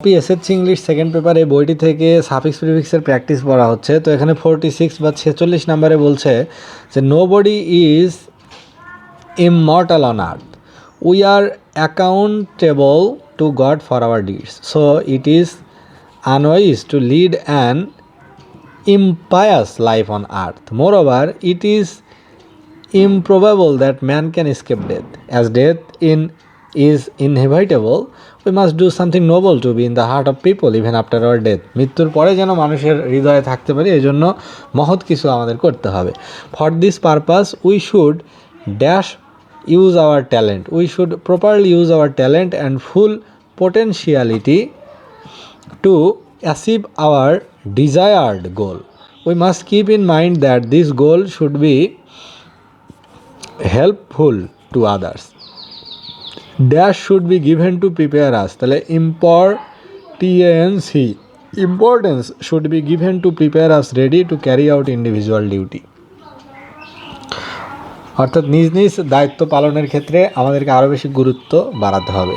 SSC English second পেপারে বইটি থেকে সাফিক্স প্রিফিক্সের প্র্যাকটিস পড়া হচ্ছে। তো এখানে 46 বা 46 নম্বরে বলছে যে nobody is immortal on earth, we are accountable to God for our deeds, so it is unwise to lead an impious life on earth. Moreover, it is improbable that man can escape death. As death is inevitable, we must do something noble to be in the heart of people even after our death. মৃত্যুর পরে যেন মানুষের হৃদয়ে থাকতে পারি, এই জন্য মহৎ কিছু আমাদের করতে হবে। For this purpose, we should use our talent. We should properly use our talent and full potentiality to achieve our desired goal. We must keep in mind that this goal should be helpful to others. Dash should be given to prepare us. তাহলে importance should be given to prepare us ready to carry out individual duty. অর্থাৎ নিজ নিজ দায়িত্ব পালনের ক্ষেত্রে আমাদেরকে আরও বেশি গুরুত্ব বাড়াতে হবে।